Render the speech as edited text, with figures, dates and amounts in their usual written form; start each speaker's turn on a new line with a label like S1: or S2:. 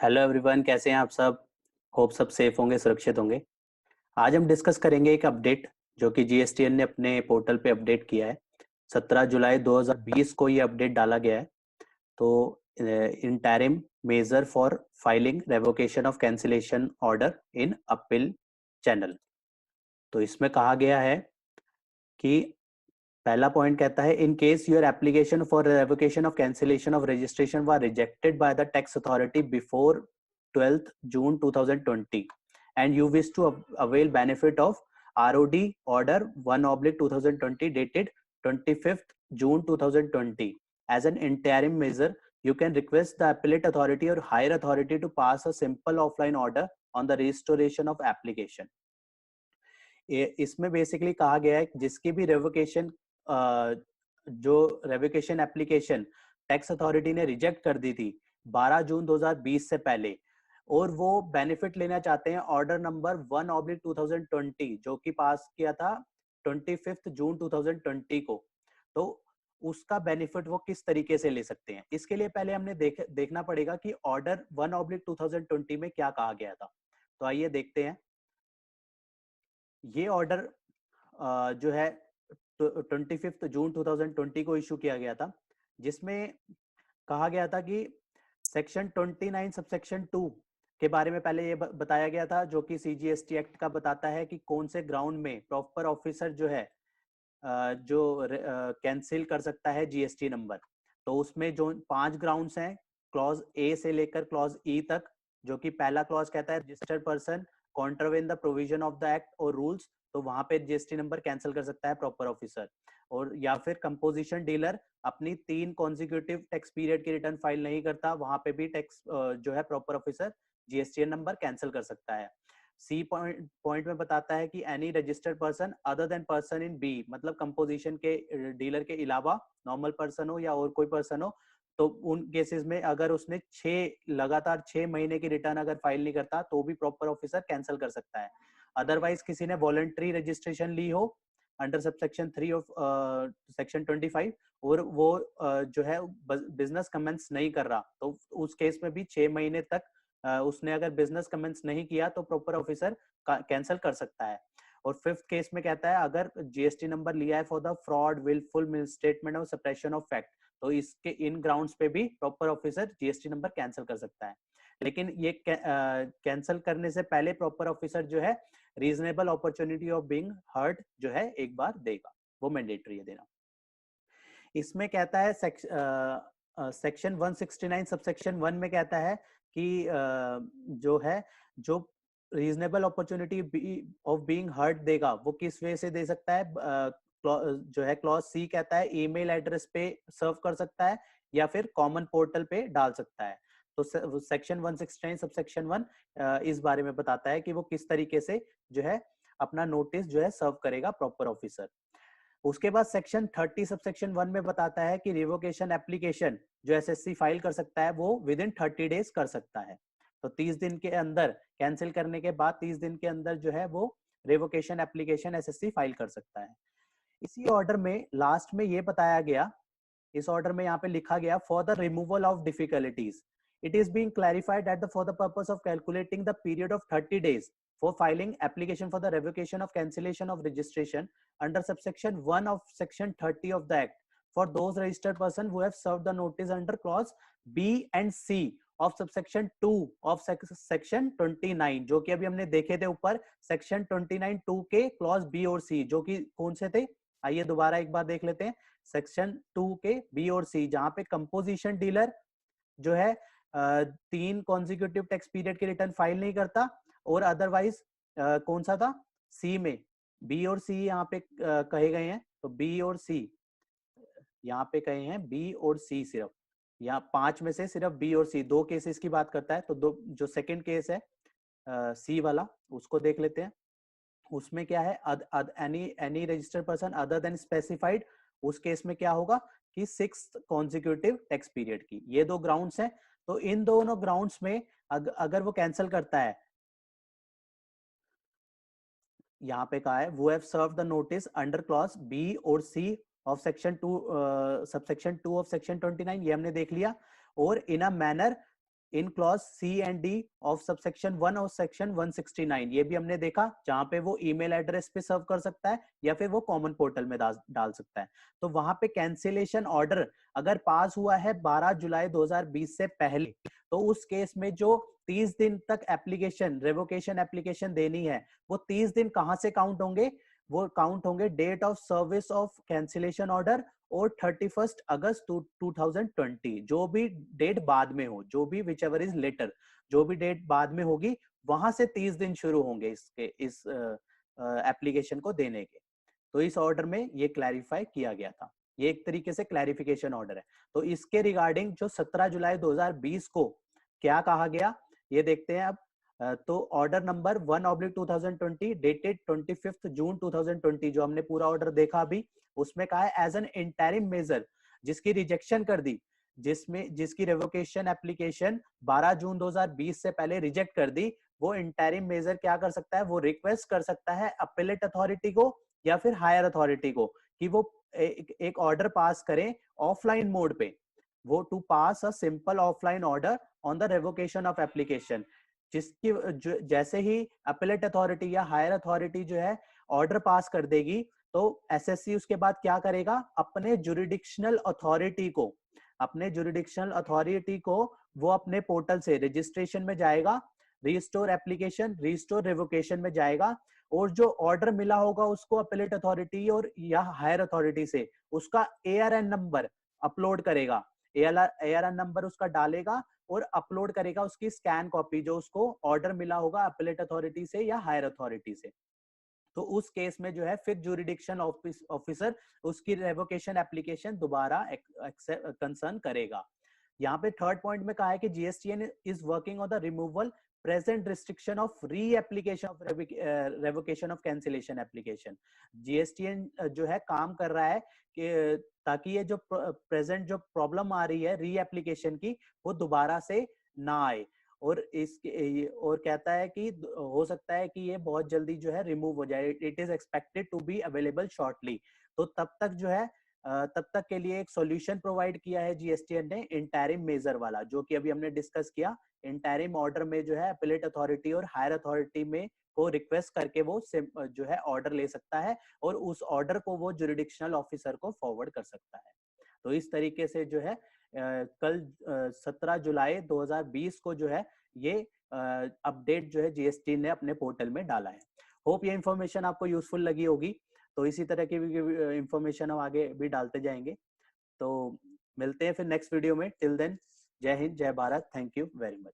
S1: Hello everyone, कैसे हैं आप सब। होप सब सेफ होंगे, सुरक्षित होंगे। आज हम डिस्कस करेंगे एक अपडेट जो कि जीएसटीएन ने अपने पोर्टल पे अपडेट किया है। 17 जुलाई 2020 को ये अपडेट डाला गया है। तो interim measure for filing revocation of cancellation order in appeal channel. तो इसमें कहा गया है कि पहला पॉइंट कहता है, in case your application for revocation of cancellation of registration was rejected by the tax authority before 12th June 2020 and you wish to avail benefit of ROD order 1/2020 dated 25th June 2020 as an interim measure, you can request the appellate authority or higher authority to pass a simple offline order on the restoration of application. इसमें basically कहा गया है जिसकी भी revocation जो revocation application tax authority ने reject कर दी थी 12 जून 2020 से पहले, और वो बेनिफिट लेना चाहते हैं ऑर्डर नंबर 1/2020 जो कि पास किया था 25 जून 2020 को, तो उसका बेनिफिट वो किस तरीके से ले सकते हैं। इसके लिए पहले हमने देखना पड़ेगा कि ऑर्डर 1/2020 में क्या कहा गया था। तो आइए देखते हैं। ये ऑर्डर जो है 25 जून 2020 को इशू किया गया था, जिसमें कहा गया था कि सेक्शन 29 सबसेक्शन 2 के बारे में पहले ये बताया गया था, जो कि सीजीएसटी एक्ट का बताता है कि कौन से ग्राउंड में प्रॉपर ऑफिसर जो है जो कैंसिल कर सकता है जीएसटी नंबर। तो उसमें जो 5 ग्राउंड्स हैं, क्लॉज ए से लेकर क्लॉज ई तक, जो कि पहला क्लॉज कहता है registered person contravene the provision of the act और रूल्स, तो वहां पे जीएसटी नंबर कैंसिल कर सकता है प्रॉपर ऑफिसर। और या फिर कंपोजिशन डीलर अपनी 3 कॉन्जिक्यूटिव टैक्स पीरियड की रिटर्न फाइल नहीं करता, वहां पे भी टैक्स जो है proper officer GST number cancel कर सकता है। सी पॉइंट में बताता है कि any registered person other than person in B, मतलब कंपोजिशन के डीलर के अलावा नॉर्मल पर्सन हो या और कोई पर्सन हो, तो उन केसेस में अगर उसने लगातार 6 महीने की रिटर्न अगर फाइल नहीं करता तो भी प्रॉपर ऑफिसर कैंसिल कर सकता है। अदरवाइज किसी ने वॉलंटरी रजिस्ट्रेशन ली हो अंडर सबसेक्शन 3 ऑफ सेक्शन 25 और वो जो है बिजनेस कमेंस नहीं कर रहा, तो उस केस में भी 6 महीने तक उसने अगर बिजनेस कमेंस नहीं किया तो प्रॉपर ऑफिसर कैंसिल कर सकता है। और 5th केस में कहता है, अगर जीएसटी नंबर लिया है for the fraud, wilful misstatement और सप्रेशन ऑफ फैक्ट, तो इसके इन ग्राउंड्स पे भी proper officer GST number cancel कर सकता है। लेकिन ये कैंसिल करने से पहले प्रॉपर ऑफिसर जो है reasonable opportunity of being heard जो है एक बार देगा, वो मैंडेटरी है देना। इसमें कहता है सेक्शन 169 सबसेक्शन 1 में कहता है कि जो है जो reasonable opportunity of being heard देगा वो किस वे से दे सकता है। जो है क्लॉज सी कहता है ईमेल एड्रेस पे सर्व कर सकता है या फिर कॉमन पोर्टल पे डाल सकता है। तो सेक्शन 169 सबसेक्शन 1 इस बारे में बताता है कि वो किस तरीके से जो है अपना नोटिस जो है सर्व करेगा प्रॉपर ऑफिसर। उसके बाद सेक्शन 30 सबसेक्शन 1 में बताता है कि रिवोकेशन एप्लीकेशन जो एसएससी फाइल कर सकता है वो विद इन 30 डेज कर सकता है। तो 30 दिन के अंदर कैंसिल करने के बाद 30 दिन के अंदर जो है वो रिवोकेशन एप्लीकेशन एसएससी फाइल कर सकता है। इसी ऑर्डर में लास्ट में ये बताया गया, इस ऑर्डर में यहाँ पे लिखा गया, for the removal of difficulties it is being clarified that for the purpose of calculating the period of 30 days for filing application for the revocation of cancellation of registration under subsection 1 of section 30 of the act for those registered person who have served the notice under clause B and C of subsection 2 of section 29, जो कि अभी हमने देखे थे ऊपर section 29 2 के clause B और सी, जो कि कौन से थे, आइए दोबारा एक बार देख लेते हैं। सेक्शन 2 के बी और सी, जहां पे कंपोजिशन डीलर जो है 3 कॉन्जिक्यूटिव टैक्स पीरियड की रिटर्न फाइल नहीं करता, और अदरवाइज कौन सा था, सी में बी और सी यहाँ पे कहे गए हैं। तो बी और सी यहाँ पे कहे हैं, बी और सी सिर्फ, यहाँ 5 में से सिर्फ बी और सी 2 केसेस की बात करता है। तो दो जो सेकंड केस है सी वाला उसको देख लेते हैं। उसमें क्या है, any registered person other then specified, उस केस में क्या होगा कि 6th कॉन्जिक्यूटिव टैक्स पीरियड की, ये 2 ग्राउंड्स हैं। तो इन दोनों ग्राउंड्स में अगर वो कैंसिल करता है, यहाँ पे कहा है वो have serve the notice under clause B और C of section 2 subsection 2 of section 29, ये हमने देख लिया। और in a manner in clause C and D of subsection 1 और सेक्शन 169, ये भी हमने देखा, जहां पे वो ईमेल एड्रेस पे सर्व कर सकता है या फिर वो कॉमन पोर्टल में डाल सकता है। तो वहां पे कैंसिलेशन ऑर्डर अगर पास हुआ है 12 जुलाई 2020 से पहले, तो उस केस में जो 30 दिन तक एप्लीकेशन रेवोकेशन एप्लीकेशन देनी है, वो 30 दिन कहां से काउंट होंगे? वो काउंट होंगे date of service of cancellation order और 31 अगस्त 2020, जो भी डेट बाद में हो, जो भी विच एवर इज लेटर, जो भी डेट बाद में होगी, वहां से 30 दिन शुरू होंगे इसके इस एप्लीकेशन को देने के। तो इस ऑर्डर में ये क्लैरिफाई किया गया था, ये एक तरीके से क्लैरिफिकेशन ऑर्डर है। तो इसके रिगार्डिंग जो 17 जुलाई 2020 को क्या कहा गया, ये देखते हैं अब। तो ऑर्डर नंबर 1/2020 डेटेड 25 जून 2020, जो हमने पूरा ऑर्डर देखा अभी, उसमें कहा है एज एन इंटरिम मेजर, जिसकी रिजेक्शन कर दी, जिसकी रेवोकेशन एप्लीकेशन 12 जून 2020 से पहले रिजेक्ट कर दी, वो इंटरिम मेजर क्या कर सकता है? वो रिक्वेस्ट कर सकता है अपीलेट अथॉरिटी को या फिर हायर अथॉरिटी को कि वो एक ऑर्डर पास करें ऑफलाइन मोड पे, वो to pass a simple offline order on the revocation of application, जिसकी जैसे ही अपीलेट अथॉरिटी या हायर अथॉरिटी जो है ऑर्डर पास कर देगी, तो एसएससी उसके बाद क्या करेगा? अपने जुरिडिक्शनल अथॉरिटी को वो अपने पोर्टल से रजिस्ट्रेशन में जाएगा, रिस्टोर एप्लीकेशन, रिस्टोर रेवोकेशन में जाएगा, और जो ऑर्डर मिला होगा उसको अपीलेट अथॉरिटी और या हायर अथॉरिटी से, उसका एआरएन नंबर अपलोड करेगा, एआरएन नंबर उसका डालेगा और अपलोड करेगा उसकी स्कैन कॉपी, जो उसको ऑर्डर मिला होगा अपीलेट अथॉरिटी से या हायर अथॉरिटी से। तो उस केस में जो है फिर जुरिडिक्शन ऑफिसर उसकी रेवोकेशन एप्लीकेशन दोबारा कंसर्न करेगा। यहाँ पे थर्ड पॉइंट में कहा है कि GSTN is working on the removal present restriction of री application of revocation of cancellation application. GSTN जो है काम कर रहा है कि ताकि ये जो प्रेजेंट जो प्रॉब्लम आ रही है री एप्लीकेशन की, वो दोबारा से ना आए, और इसके और कहता है कि हो सकता है कि ये बहुत जल्दी जो है रिमूव हो जाए, it is expected to be available shortly. तो तब तक जो है तब तक के लिए एक सॉल्यूशन प्रोवाइड किया है जीएसटीएन ने, इंटरिम मेजर वाला, जो कि अभी हमने डिस्कस किया। इंटरिम ऑर्डर में जो है अपीलेट अथॉरिटी और हायर अथॉरिटी में को रिक्वेस्ट करके वो जो है ऑर्डर ले सकता है, और उस ऑर्डर को वो जुरिडिक्शनल ऑफिसर को फॉरवर्ड कर सकता है। तो इस तरीके से जो है कल 17 जुलाई 2020 को जो है ये अपडेट जो है जीएसटी ने अपने पोर्टल में डाला है। होप ये इंफॉर्मेशन आपको यूजफुल लगी होगी। तो इसी तरह की इंफॉर्मेशन हम आगे भी डालते जाएंगे। तो मिलते हैं फिर नेक्स्ट वीडियो में। टिल देन, जय हिंद, जय Bharat, thank you very much.